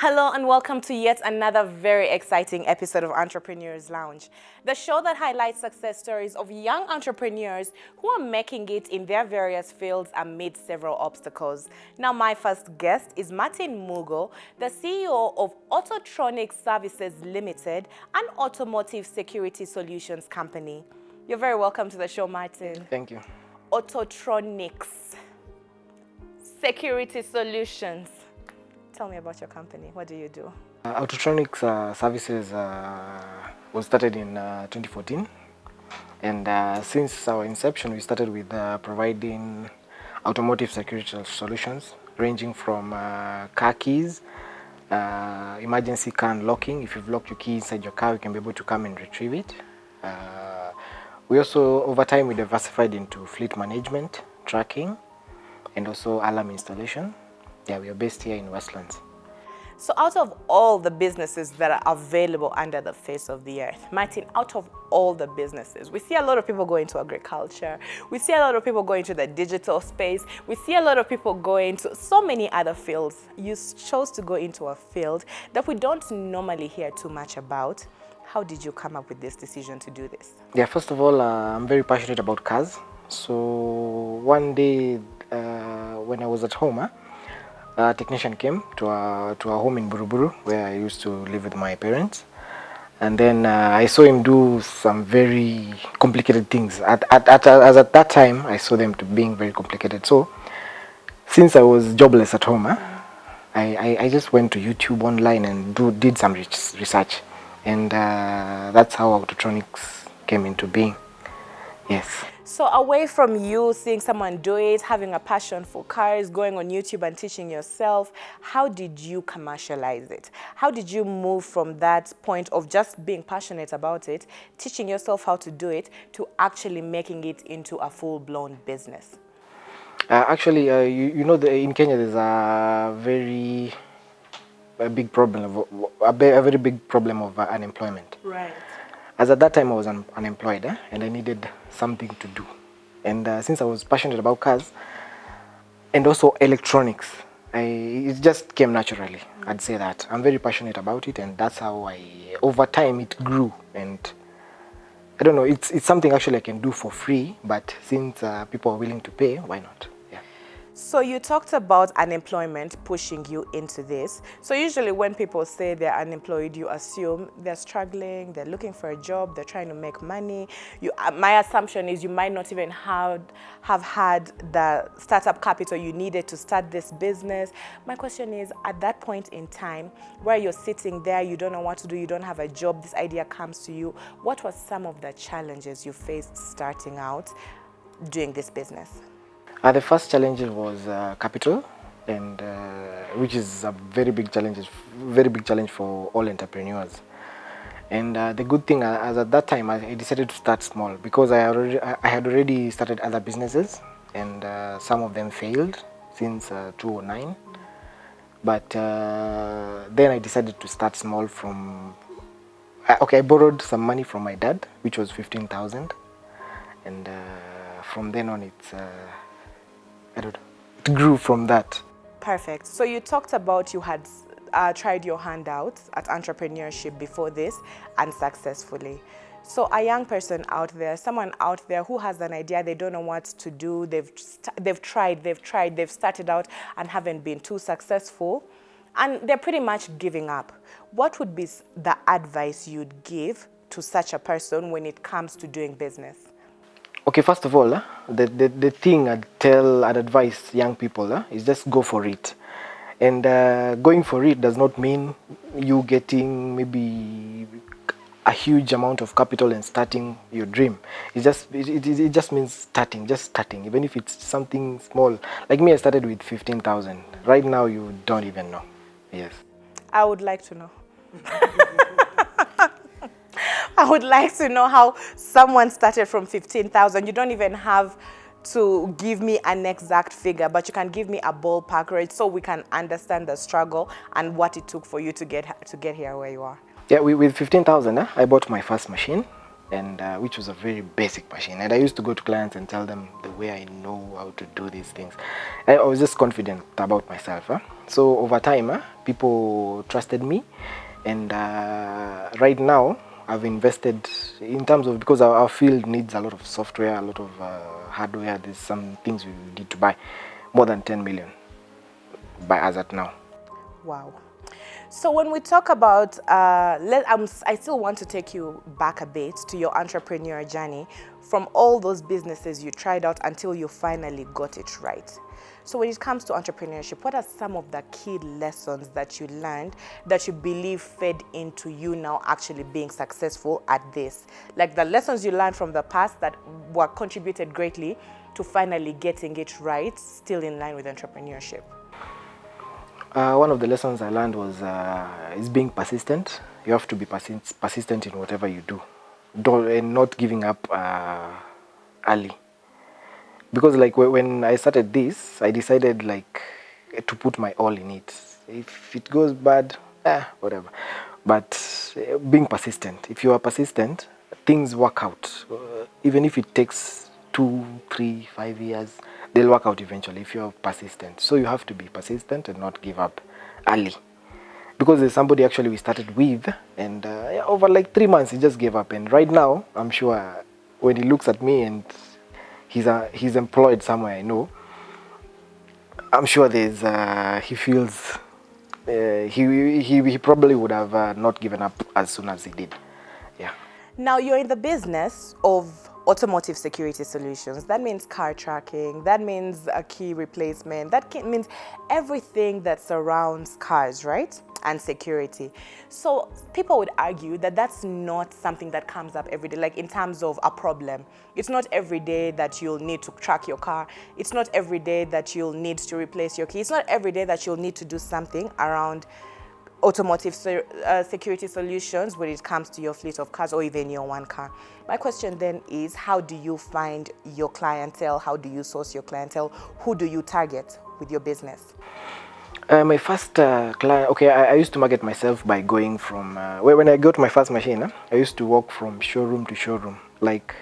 Hello and welcome to yet another very exciting episode of Entrepreneurs Lounge, the show that highlights success stories of young entrepreneurs who are making it in their various fields amid several obstacles. Now, my first guest is Martin Mugo, the CEO of Autotronics Services Limited, an automotive security solutions company. You're very welcome to the show, Martin. Thank you. Autotronics Security Solutions. Tell me about your company. What do you do? Autotronics Services was started in 2014, and since our inception, we started with providing automotive security solutions, ranging from car keys, emergency car unlocking. If you've locked your key inside your car, you can be able to come and retrieve it. We also, over time, we diversified into fleet management, tracking, and also alarm installation. Yeah, we are based here in Westlands. So out of all the businesses that are available under the face of the earth, Martin, out of all the businesses, we see a lot of people go into agriculture, we see a lot of people go into the digital space, we see a lot of people go into so many other fields. You chose to go into a field that we don't normally hear too much about. How did you come up with this decision to do this? Yeah, first of all, I'm very passionate about cars. So one day when I was at home, a technician came to our home in Buruburu, where I used to live with my parents. And then I saw him do some very complicated things. At that time, I saw them to being very complicated. So since I was jobless at home, I just went to YouTube online and did some research. And that's how Autotronics came into being. Yes. So away from you seeing someone do it, having a passion for cars, going on YouTube and teaching yourself, how did you commercialize it? How did you move from that point of just being passionate about it, teaching yourself how to do it, to actually making it into a full-blown business? Actually, you know, in Kenya there's a very big problem of unemployment. Right. As at that time, I was unemployed, and I needed something to do. And since I was passionate about cars and also electronics, it just came naturally. I'd say that. I'm very passionate about it, and that's how over time, it grew. And I don't know, it's something actually I can do for free, but since people are willing to pay, why not? So you talked about unemployment pushing you into this. So usually when people say they're unemployed, you assume they're struggling, they're looking for a job, they're trying to make money. My assumption is you might not even have had the startup capital you needed to start this business. My question is, at that point in time where you're sitting there, you don't know what to do, you don't have a job, this idea comes to you, what was some of the challenges you faced starting out doing this business? The first challenge was capital, and which is a very big challenge for all entrepreneurs. And the good thing, as at that time, I decided to start small because I had already started other businesses, and some of them failed since 2009. But then I decided to start small from. I borrowed some money from my dad, which was 15,000, and from then on, it grew from that. Perfect. So you talked about you had tried your hand out at entrepreneurship before this unsuccessfully. So a young person out there, someone out there who has an idea, they don't know what to do, they've tried, they've started out and haven't been too successful, and they're pretty much giving up. What would be the advice you'd give to such a person when it comes to doing business? Okay, first of all, the thing I'd advise young people is just go for it. And going for it does not mean you getting maybe a huge amount of capital and starting your dream. It just means starting, even if it's something small. Like me, I started with 15,000. Right now, you don't even know. Yes. I would like to know. I would like to know how someone started from 15,000. You don't even have to give me an exact figure, but you can give me a ballpark rate so we can understand the struggle and what it took for you to get here where you are. Yeah, with 15,000, I bought my first machine. and which was a very basic machine. And I used to go to clients and tell them the way I know how to do these things. I was just confident about myself. So over time, people trusted me, and right now I've invested in terms of, because our field needs a lot of software, a lot of hardware. There's some things we need to buy, more than 10 million by as at now. Wow. So when we talk about, I still want to take you back a bit to your entrepreneur journey, from all those businesses you tried out until you finally got it right. So when it comes to entrepreneurship, what are some of the key lessons that you learned that you believe fed into you now actually being successful at this? Like the lessons you learned from the past that were contributed greatly to finally getting it right, still in line with entrepreneurship. One of the lessons I learned was is being persistent. You have to be persistent in whatever you do, and not giving up early. Because like when I started this, I decided like to put my all in it. If it goes bad, whatever. But being persistent. If you are persistent, things work out. Even if it takes 2, 3, 5 years, they'll work out eventually if you're persistent. So you have to be persistent and not give up early. Because there's somebody actually we started with, and over like 3 months he just gave up. And right now, I'm sure when he looks at me and he's employed somewhere, I know, I'm sure there's he feels he probably would have not given up as soon as he did. Yeah. Now you're in the business of automotive security solutions. That means car tracking, that means a key replacement, means everything that surrounds cars, right? And security. So people would argue that that's not something that comes up every day, like in terms of a problem. It's not every day that you'll need to track your car. It's not every day that you'll need to replace your key. It's not every day that you'll need to do something around automotive security solutions when it comes to your fleet of cars or even your one car. My question then is, how do you find your clientele? How do you source your clientele? Who do you target with your business? My first client, okay, I used to market myself by going from, when I got my first machine, I used to walk from showroom to showroom. Like,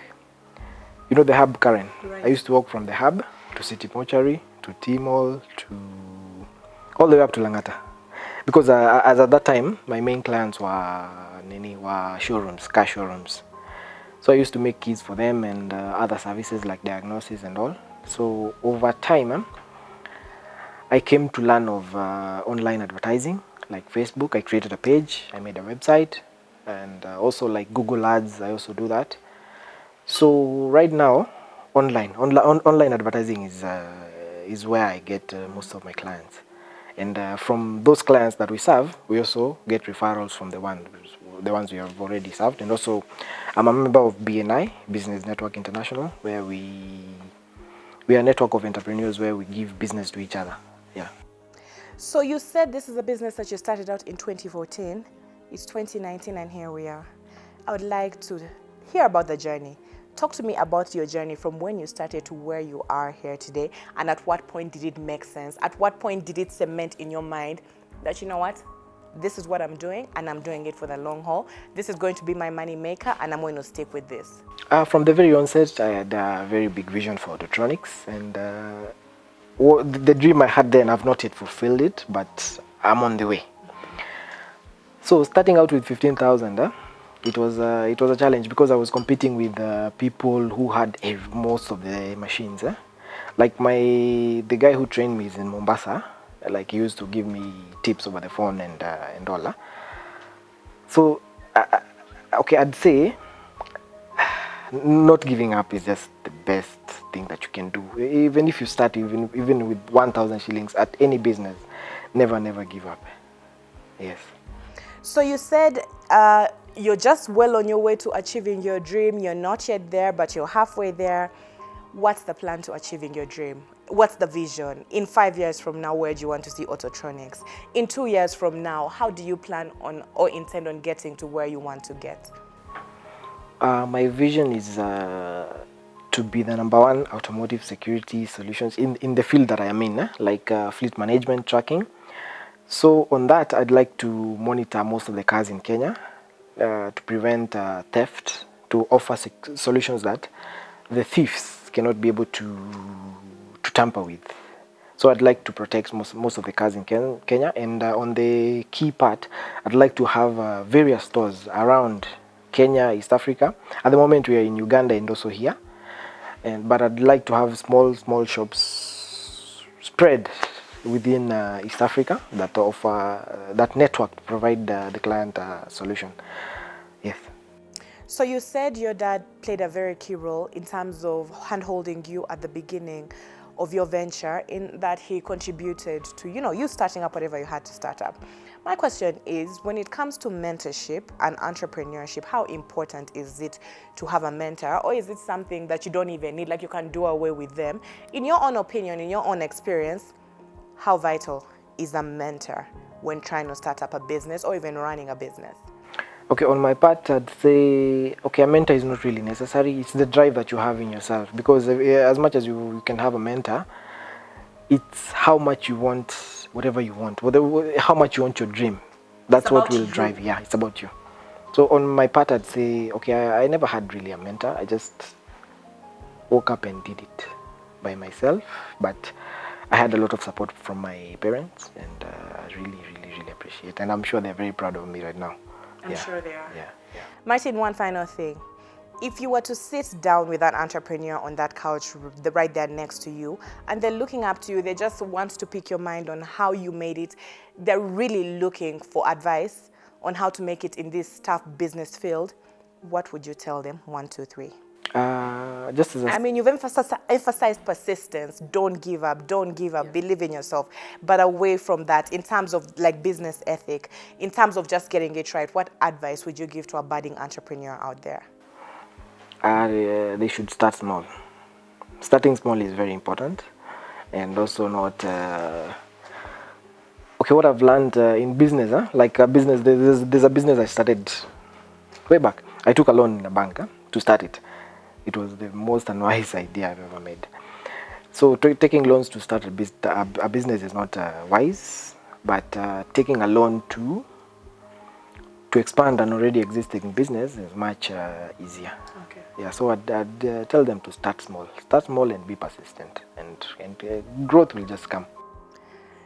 you know the hub, Karen? Right. I used to walk from the hub to City Mortuary, to T-Mall, to all the way up to Langata. Because as at that time, my main clients were showrooms, car showrooms. So I used to make keys for them and other services like diagnosis and all. So over time, I came to learn of online advertising, like Facebook. I created a page, I made a website, and also like Google Ads, I also do that. So right now, online advertising is where I get most of my clients. And from those clients that we serve, we also get referrals from the ones we have already served. And also, I'm a member of BNI, Business Network International, where we are a network of entrepreneurs where we give business to each other. Yeah. So you said this is a business that you started out in 2014. It's 2019 and here we are. I would like to hear about the journey. Talk to me about your journey from when you started to where you are here today, and at what point did it make sense? At what point did it cement in your mind that, you know what, this is what I'm doing and I'm doing it for the long haul. This is going to be my money maker and I'm going to stick with this. From the very onset, I had a very big vision for electronics, and the dream I had then, I've not yet fulfilled it, but I'm on the way. So starting out with 15,000, it was a challenge because I was competing with people who had most of the machines. Like the guy who trained me is in Mombasa. Like he used to give me tips over the phone and all. So okay, I'd say not giving up is just the best thing that you can do. Even if you start even with 1,000 shillings at any business, never give up. Yes. So you said you're just well on your way to achieving your dream. You're not yet there, but you're halfway there. What's the plan to achieving your dream? What's the vision? In 5 years from now, where do you want to see Autotronics? In 2 years from now, how do you plan on or intend on getting to where you want to get? My vision is to be the #1 automotive security solutions in the field that I am in, like fleet management, tracking. So on that, I'd like to monitor most of the cars in Kenya to prevent theft to offer solutions that the thieves cannot be able to tamper with. So I'd like to protect most of the cars in Kenya, and on the key part, I'd like to have various stores around Kenya, East Africa. At the moment, we are in Uganda and also here, but I'd like to have small shops spread within East Africa that offer that network to provide the client a solution. Yes. So you said your dad played a very key role in terms of hand-holding you at the beginning of your venture, in that he contributed to, you starting up whatever you had to start up. My question is, when it comes to mentorship and entrepreneurship, how important is it to have a mentor, or is it something that you don't even need, like you can do away with them? In your own opinion, in your own experience, how vital is a mentor when trying to start up a business or even running a business? Okay, on my part, I'd say, okay, a mentor is not really necessary. It's the drive that you have in yourself. Because as much as you can have a mentor, it's how much you want whatever you want, how much you want your dream. That's what will drive. Yeah, it's about you. So on my part, I'd say, okay, I never had really a mentor. I just woke up and did it by myself. But I had a lot of support from my parents, and I really appreciate it. And I'm sure they're very proud of me right now. I'm sure they are. Yeah. Martin, one final thing. If you were to sit down with an entrepreneur on that couch right there next to you, and they're looking up to you, they just want to pick your mind on how you made it, they're really looking for advice on how to make it in this tough business field, what would you tell them? 1, 2, 3. Just as a You've emphasized persistence, don't give up, believe in yourself. But away from that, in terms of like business ethic, in terms of just getting it right, what advice would you give to a budding entrepreneur out there? They should start small. Starting small is very important, and also not. Okay, what I've learned in business, like a business, there's a business I started way back. I took a loan in a bank to start it. It was the most unwise idea I've ever made. So taking loans to start a business is not wise, but taking a loan to expand an already existing business is much easier. Okay. Yeah, so I'd tell them to start small and be persistent, and growth will just come.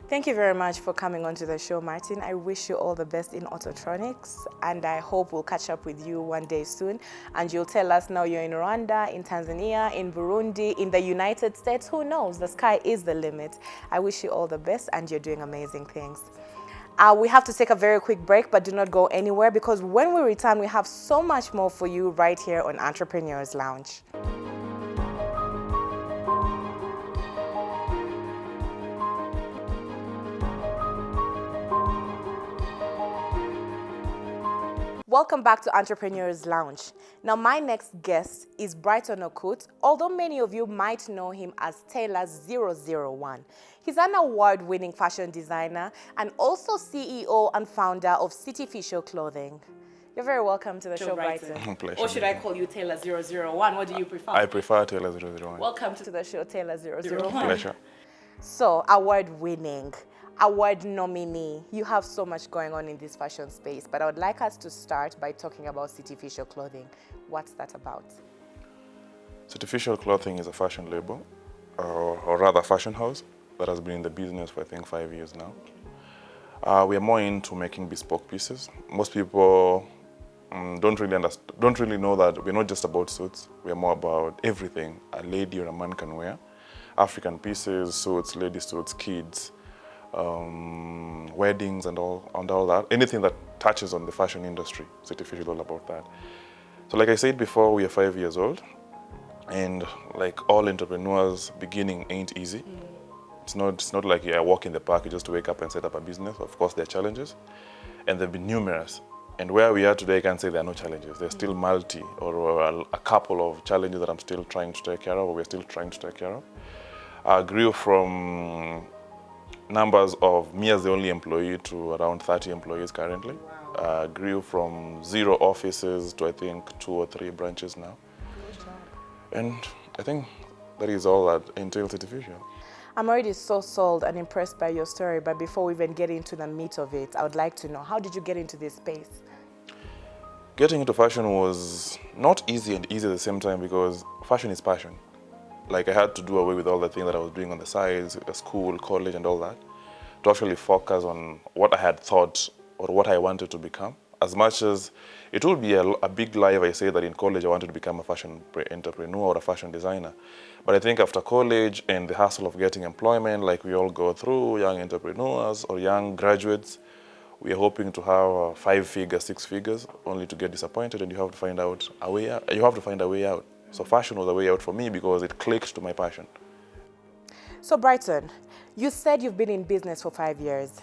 Thank you very much for coming onto the show, Martin. I wish you all the best in Autotronics, and I hope we'll catch up with you one day soon. And you'll tell us now you're in Rwanda, in Tanzania, in Burundi, in the United States. Who knows? The sky is the limit. I wish you all the best, and you're doing amazing things. We have to take a very quick break, but do not go anywhere, because when we return, we have so much more for you right here on Entrepreneurs Lounge. Welcome back to Entrepreneurs Lounge. Now, my next guest is Brighton Okut, although many of you might know him as Taylor 001. He's an award-winning fashion designer and also CEO and founder of City Official Clothing. You're very welcome to the show, Brighton. Pleasure. Or should I call you Taylor 001? What do you prefer? I prefer Taylor 001. Welcome to the show, Taylor 001. Pleasure. So, award-winning, award nominee. You have so much going on in this fashion space, but I would like us to start by talking about City Official Clothing. What's that about? City Official Clothing is a fashion label, or rather fashion house, that has been in the business for I think 5 years now. We are more into making bespoke pieces. Most people don't really know that we're not just about suits. We are more about everything a lady or a man can wear. African pieces, suits, lady suits, kids, weddings and all that. Anything that touches on the fashion industry, City Official is all about that. So like I said before, we are 5 years old, and like all entrepreneurs, beginning ain't easy. It's not like you walk in the park, you just wake up and set up a business. Of course, there are challenges, and they've been numerous. And where we are today, I can't say there are no challenges. There's still a couple of challenges that I'm still trying to take care of, or we're still trying to take care of. I grew from numbers of me as the only employee to around 30 employees currently. Wow. Grew from 0 offices to I think 2 or 3 branches now. Good job. And I think that is all that entails City Official. I'm already so sold and impressed by your story, but before we even get into the meat of it, I would like to know, how did you get into this space? Getting into fashion was not easy and easy at the same time because fashion is passion. Like I had to do away with all the things that I was doing on the sides, school, college and all that, to actually focus on what I had thought or what I wanted to become. As much as it would be a big lie if I say that in college I wanted to become a fashion entrepreneur or a fashion designer. But I think after college and the hustle of getting employment, like we all go through, young entrepreneurs or young graduates, we are hoping to have 5 figures, 6 figures, only to get disappointed, and you have to find out a way out. You have to find a way out. So fashion was a way out for me because it clicked to my passion. So Brighton, you said you've been in business for 5 years,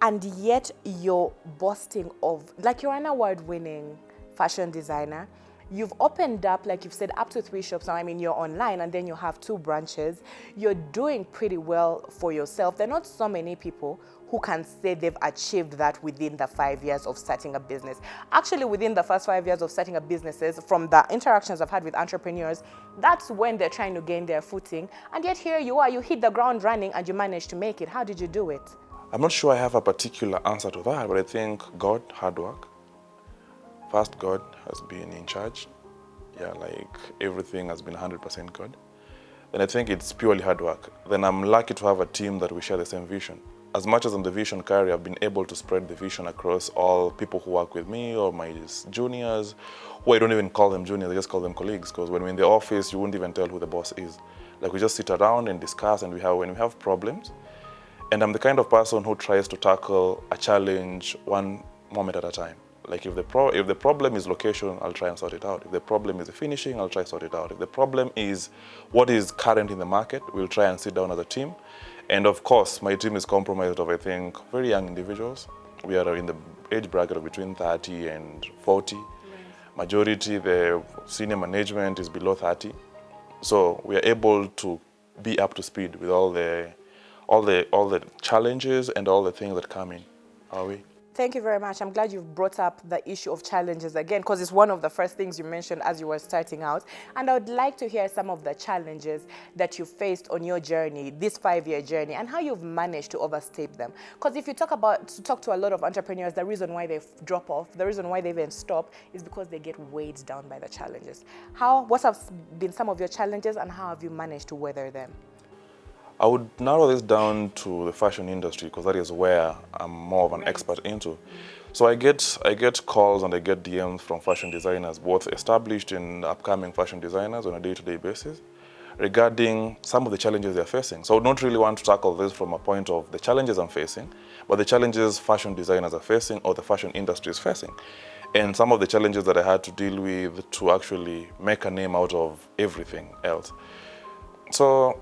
and yet you're boasting of, like you're an award-winning fashion designer. You've opened up, like you've said, up to 3 shops now. I mean, you're online and then you have 2 branches. You're doing pretty well for yourself. There are not so many people who can say they've achieved that within the 5 years of starting a business. Actually, within the first 5 years of starting a businesses, from the interactions I've had with entrepreneurs, that's when they're trying to gain their footing. And yet here you are, you hit the ground running and you managed to make it. How did you do it? I'm not sure I have a particular answer to that, but I think God, hard work. First, God has been in charge. Yeah, like everything has been 100% God. Then I think it's purely hard work. Then I'm lucky to have a team that we share the same vision. As much as I'm the vision carrier, I've been able to spread the vision across all people who work with me or my juniors, who I don't even call them juniors, I just call them colleagues, because when we're in the office, you wouldn't even tell who the boss is. Like we just sit around and discuss, and when we have problems, and I'm the kind of person who tries to tackle a challenge one moment at a time. Like if the problem is location, I'll try and sort it out. If the problem is the finishing, I'll try to sort it out. If the problem is what is current in the market, we'll try and sit down as a team. And of course, my team is comprised of, I think, very young individuals. We are in the age bracket of between 30 and 40. Right. Majority, the senior management is below 30. So we are able to be up to speed with all the challenges and all the things that come in our way. Thank you very much. I'm glad you've brought up the issue of challenges again, because it's one of the first things you mentioned as you were starting out. And I would like to hear some of the challenges that you faced on your journey, this 5-year journey, and how you've managed to overstep them. Because if you talk to a lot of entrepreneurs, the reason why they drop off, the reason why they even stop is because they get weighed down by the challenges. What have been some of your challenges and how have you managed to weather them? I would narrow this down to the fashion industry because that is where I'm more of an expert into. So I get calls and I get DMs from fashion designers, both established and upcoming fashion designers on a day-to-day basis, regarding some of the challenges they're facing. So I would not really want to tackle this from a point of the challenges I'm facing, but the challenges fashion designers are facing or the fashion industry is facing. And some of the challenges that I had to deal with to actually make a name out of everything else. So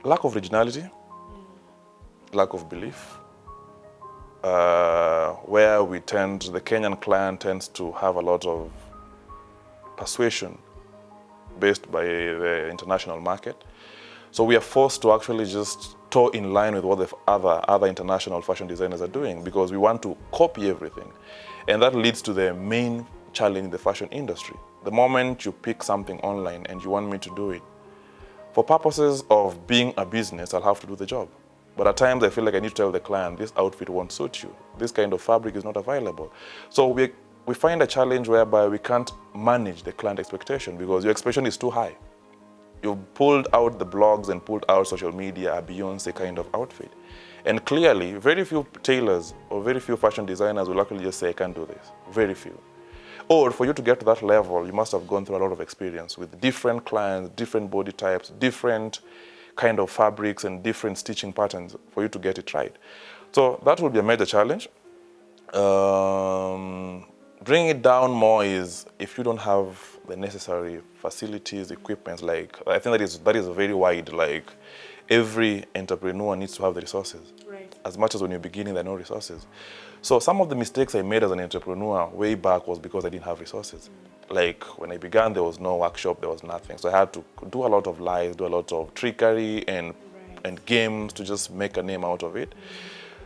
lack of originality, lack of belief, where the Kenyan client tends to have a lot of persuasion based by the international market. So we are forced to actually just toe in line with what the other international fashion designers are doing because we want to copy everything. And that leads to the main challenge in the fashion industry. The moment you pick something online and you want me to do it, for purposes of being a business, I'll have to do the job. But at times I feel like I need to tell the client, this outfit won't suit you. This kind of fabric is not available. So we find a challenge whereby we can't manage the client expectation because your expectation is too high. You've pulled out the blogs and pulled out social media, a Beyonce kind of outfit. And clearly, very few tailors or very few fashion designers will actually just say, I can't do this. Very few. Or for you to get to that level, you must have gone through a lot of experience with different clients, different body types, different kind of fabrics and different stitching patterns for you to get it right. So that would be a major challenge. Bring it down more is if you don't have the necessary facilities, equipment, like I think that is very wide. Like every entrepreneur needs to have the resources. Right. As much as when you're beginning, there are no resources. So some of the mistakes I made as an entrepreneur way back was because I didn't have resources. Like when I began, there was no workshop, there was nothing. So I had to do a lot of lies, do a lot of trickery and games to just make a name out of it.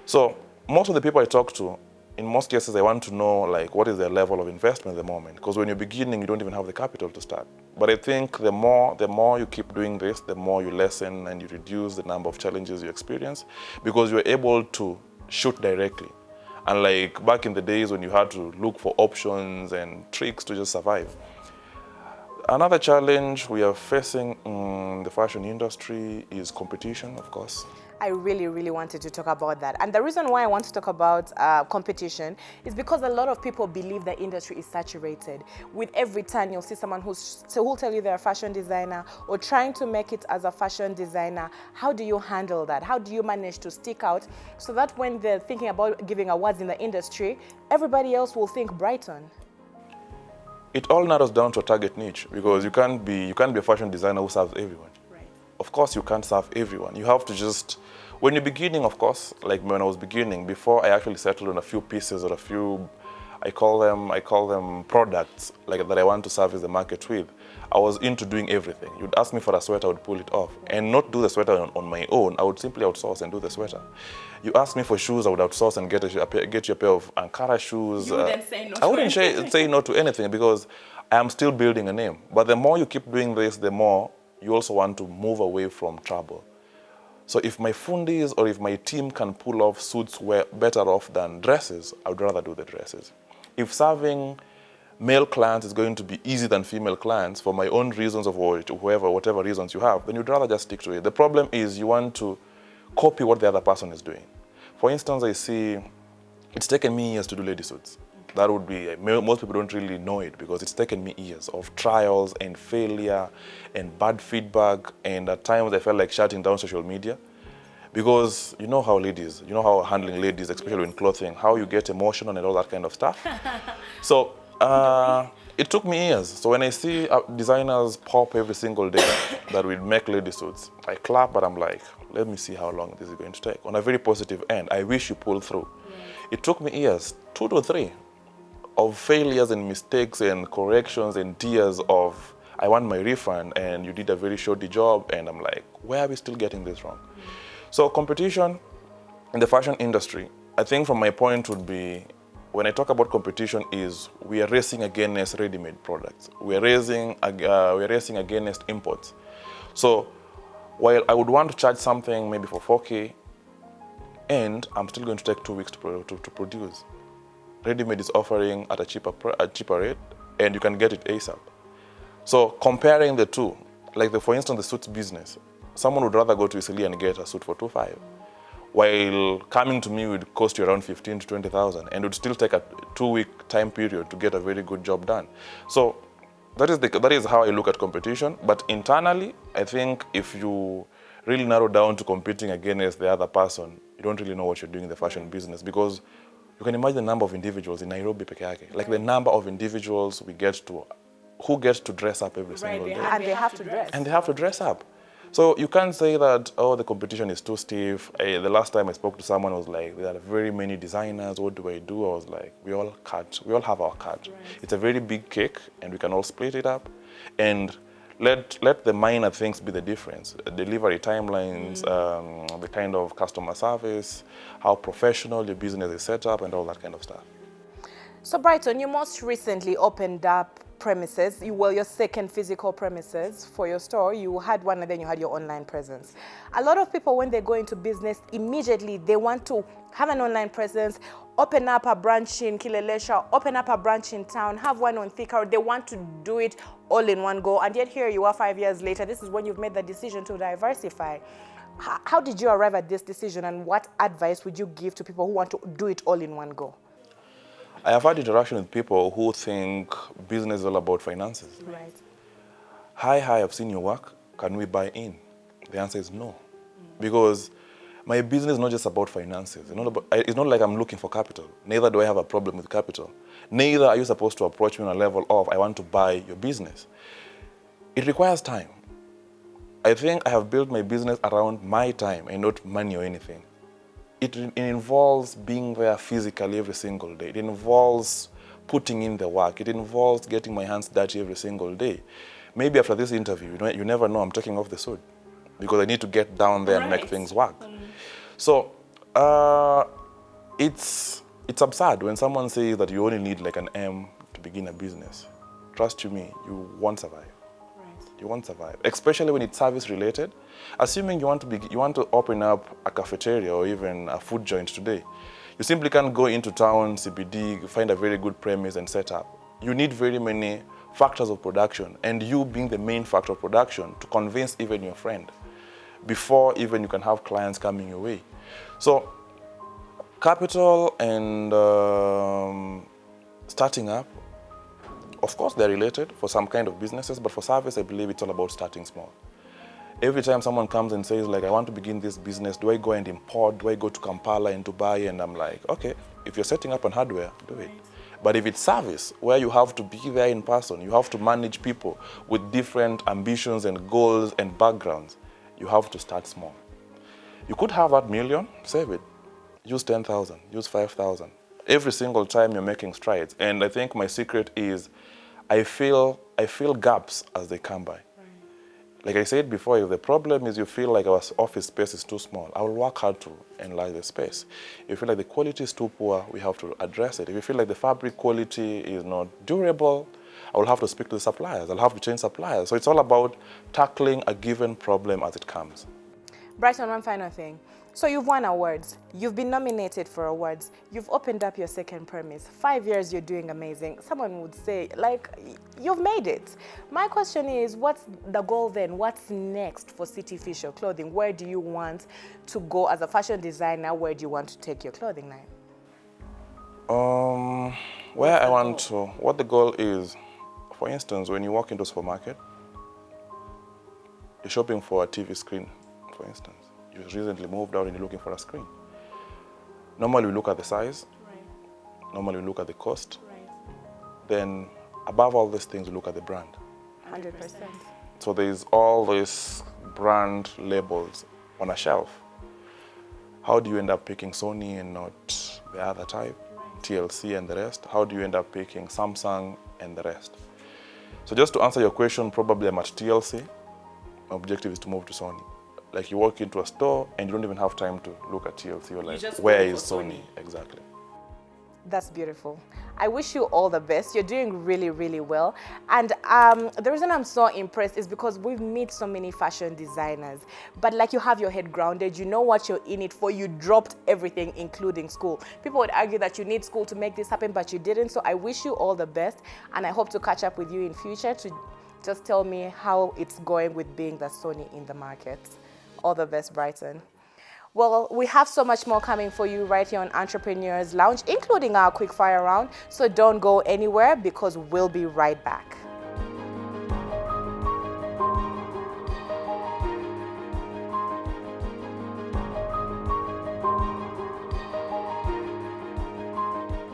So most of the people I talk to, in most cases, I want to know like what is their level of investment at the moment. Because when you're beginning, you don't even have the capital to start. But I think the more you keep doing this, the more you lessen and you reduce the number of challenges you experience because you're able to shoot directly. Unlike back in the days when you had to look for options and tricks to just survive. Another challenge we are facing in the fashion industry is competition, of course. I really, really wanted to talk about that. And the reason why I want to talk about competition is because a lot of people believe the industry is saturated. With every turn, you'll see someone who'll tell you they're a fashion designer or trying to make it as a fashion designer. How do you handle that? How do you manage to stick out so that when they're thinking about giving awards in the industry, everybody else will think Brighton? It all narrows down to a target niche because you can't be a fashion designer who serves everyone. Right. Of course, you can't serve everyone. You have to just, when you're beginning, of course, like when I was beginning, before I actually settled on a few pieces or a few, I call them products like that I want to service the market with. I was into doing everything. You'd ask me for a sweater, I would pull it off. And not do the sweater on my own, I would simply outsource and do the sweater. You ask me for shoes, I would outsource and get you a pair of Ankara shoes. You wouldn't say no I wouldn't say no to anything because I am still building a name. But the more you keep doing this, the more you also want to move away from trouble. So if my fundis or if my team can pull off suits better off than dresses, I would rather do the dresses. If serving male clients is going to be easy than female clients for my own reasons of whatever reasons you have, then you'd rather just stick to it. The problem is you want to copy what the other person is doing. For instance, I see it's taken me years to do lady suits. That would be, most people don't really know it because it's taken me years of trials and failure and bad feedback, and at times I felt like shutting down social media because you know how handling ladies, especially in clothing, how you get emotional and all that kind of stuff. So it took me years. So when I see designers pop every single day that will make lady suits, I clap, but I'm like, let me see how long this is going to take. On a very positive end, I wish you pull through. It took me years, 2 to 3, of failures and mistakes and corrections and tears of, I want my refund and you did a very shoddy job, and I'm like, where are we still getting this wrong? So competition in the fashion industry, I think from my point would be, when I talk about competition is we are racing against ready-made products. We are racing against imports. So while I would want to charge something maybe for 4K, and I'm still going to take 2 weeks to produce. Ready-made is offering at a cheaper rate, and you can get it ASAP. So comparing the two, like for instance, the suits business, someone would rather go to Italy and get a suit for 2.5, while coming to me would cost you around 15 to 20,000, and it would still take a 2-week time period to get a very good job done. So that is how I look at competition. But internally, I think if you really narrow down to competing against the other person, you don't really know what you're doing in the fashion business, because you can imagine the number of individuals in Nairobi peke yake, like the number of individuals who gets to dress up every single day. And they have to dress. And they have to dress up. So you can't say that, oh, the competition is too stiff. The last time I spoke to someone was like, there are very many designers, what do I do? I was like, we all have our cut. Right. It's a very big cake and we can all split it up. And let the minor things be the difference. Delivery timelines, the kind of customer service, how professional your business is set up, and all that kind of stuff. So Brighton, you most recently opened up premises, your second physical premises for your store. You had one and then you had your online presence. A lot of people, when they go into business, immediately they want to have an online presence, open up a branch in Kilelesha, open up a branch in town, have one on Thika. They want to do it all in one go. And yet here you are 5 years later. This is when you've made the decision to diversify. How did you arrive at this decision, and what advice would you give to people who want to do it all in one go? I have had interaction with people who think business is all about finances. Right. Hi, I've seen your work. Can we buy in? The answer is no. Because my business is not just about finances. It's not like I'm looking for capital. Neither do I have a problem with capital. Neither are you supposed to approach me on a level of, I want to buy your business. It requires time. I think I have built my business around my time and not money or anything. It involves being there physically every single day. It involves putting in the work. It involves getting my hands dirty every single day. Maybe after this interview, you never know, I'm taking off the suit because I need to get down there and make things work. So it's absurd when someone says that you only need like an M to begin a business. Trust you me, you won't survive. You won't survive, especially when it's service related. Assuming you want to open up a cafeteria or even a food joint today, You simply can't go into town, CBD, find a very good premise and set up. You need very many factors of production, and you being the main factor of production to convince even your friend before even you can have clients coming your way. So capital and starting up, of course they're related for some kind of businesses, but for service, I believe it's all about starting small. Every time someone comes and says, like, I want to begin this business, do I go and import? Do I go to Kampala and Dubai? And I'm like, okay, if you're setting up on hardware, do it. But if it's service, where you have to be there in person, you have to manage people with different ambitions and goals and backgrounds, you have to start small. You could have that million, save it. Use 10,000, use 5,000. Every single time you're making strides. And I think my secret is I fill gaps as they come by. Like I said before, if the problem is you feel like our office space is too small, I will work hard to enlarge the space. If you feel like the quality is too poor, we have to address it. If you feel like the fabric quality is not durable, I will have to speak to the suppliers. I'll have to change suppliers. So it's all about tackling a given problem as it comes. Brighton, one final thing. So you've won awards, you've been nominated for awards, you've opened up your second premise. 5 years, you're doing amazing. Someone would say, like, you've made it. My question is, what's the goal then? What's next for City Official Clothing? Where do you want to go as a fashion designer? Where do you want to take your clothing line? What the goal is, for instance, when you walk into a supermarket, you're shopping for a TV screen, for instance. You recently moved out and you're looking for a screen. Normally we look at the size. Right. Normally we look at the cost. Right. Then above all these things, we look at the brand. 100%. So there's all these brand labels on a shelf. How do you end up picking Sony and not the other type, TLC and the rest? How do you end up picking Samsung and the rest? So just to answer your question, probably I'm at TLC. My objective is to move to Sony. Like you walk into a store and you don't even have time to look at TLC. You're like, where is Sony? Exactly. That's beautiful. I wish you all the best. You're doing really, really well. And the reason I'm so impressed is because we've met so many fashion designers. But like you have your head grounded, you know what you're in it for. You dropped everything, including school. People would argue that you need school to make this happen, but you didn't. So I wish you all the best. And I hope to catch up with you in future to just tell me how it's going with being the Sony in the market. All the best, Brighton. Well, we have so much more coming for you right here on Entrepreneurs Lounge, including our quickfire round. So don't go anywhere because we'll be right back.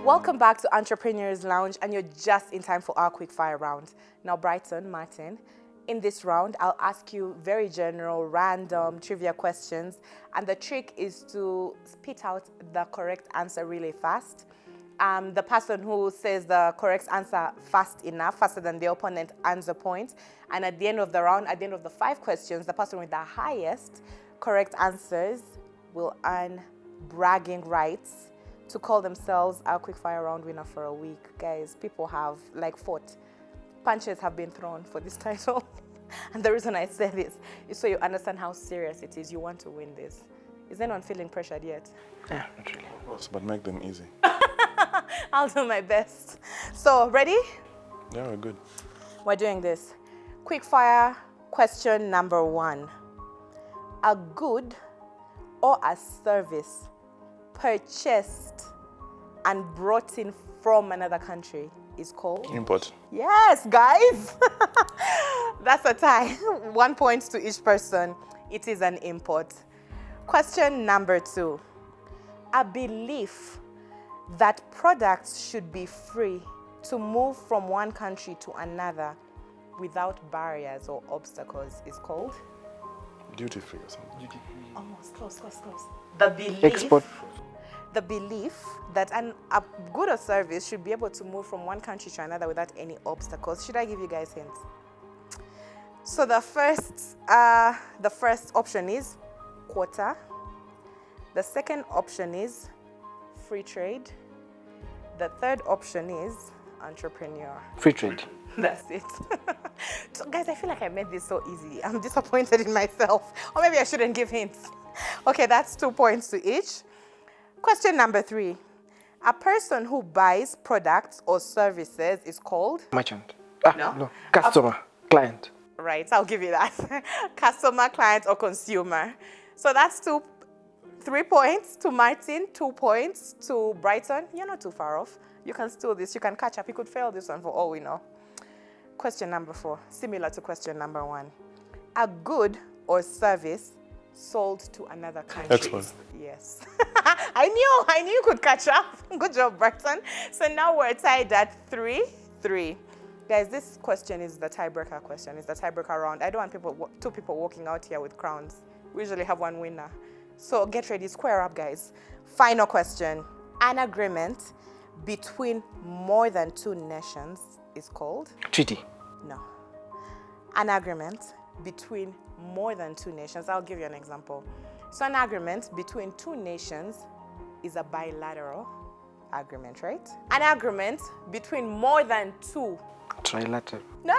Welcome back to Entrepreneurs Lounge, and you're just in time for our quickfire round. Now, Brighton, Martin, in this round, I'll ask you very general, random trivia questions, and the trick is to spit out the correct answer really fast. The person who says the correct answer fast enough, faster than the opponent, earns a point. And at the end of the round, at the end of the 5 questions, the person with the highest correct answers will earn bragging rights to call themselves our quickfire round winner for a week. Guys, people have fought. Punches have been thrown for this title. And the reason I say this is so you understand how serious it is. You want to win this. Is anyone feeling pressured yet? Yeah, not really. Of course, but make them easy. I'll do my best. So, ready? Yeah, we're good. We're doing this. Quickfire question number 1. A good or a service purchased and brought in from another country is called? Import. Yes, guys. That's a tie. 1 point to each person. It is an import. Question number 2. A belief that products should be free to move from one country to another without barriers or obstacles is called? Duty free or something. Almost, close. The belief. Export. The belief that a good or service should be able to move from one country to another without any obstacles. Should I give you guys hints? So the first option is quota. The second option is free trade. The third option is entrepreneur. Free trade. That's it. So guys, I feel like I made this so easy. I'm disappointed in myself. Or maybe I shouldn't give hints. Okay, that's 2 points to each. Question number 3. A person who buys products or services is called? Merchant. No. Customer. Client. Right, I'll give you that. Customer, client, or consumer. So that's 3 points to Martin, 2 points to Brighton. You're not too far off. You can steal this. You can catch up. You could fail this one for all we know. Question number 4, similar to question number 1. A good or service sold to another country. Export. Yes. I knew you could catch up. Good job, Brighton. So now we're tied at 3-3. Guys, this question is the tiebreaker question. It's the tiebreaker round. I don't want two people walking out here with crowns. We usually have one winner. So get ready, square up, guys. Final question. An agreement between more than 2 nations is called? Treaty. No. An agreement between more than 2 nations. I'll give you an example. So an agreement between 2 nations is a bilateral agreement, right? An agreement between more than 2. Trilateral. No.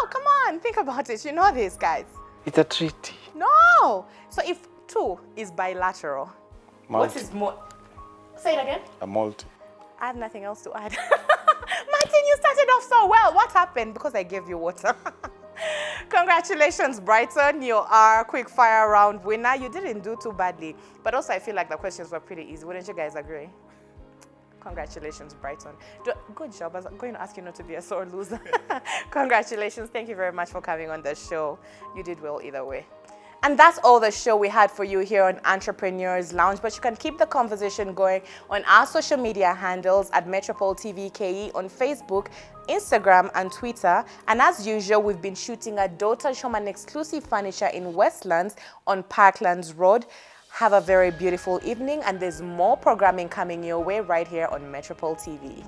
Come on, think about it. You know this, guys. It's a treaty. No. So if 2 is bilateral, what Multi. is more? Say it again. A multi. I have nothing else to add. Martin, you started off so well. What happened? Because I gave you water. Congratulations, Brighton. You are quick fire round winner. You didn't do too badly. But also, I feel like the questions were pretty easy. Wouldn't you guys agree? Congratulations, Brighton. Good job. I was going to ask you not to be a sore loser. Congratulations. Thank you very much for coming on the show. You did well either way. And that's all the show we had for you here on Entrepreneurs Lounge. But you can keep the conversation going on our social media handles at Metropole TV KE on Facebook, Instagram, and Twitter. And as usual, we've been shooting at Dota Showman exclusive furniture in Westlands on Parklands Road. Have a very beautiful evening, and there's more programming coming your way right here on Metropole TV.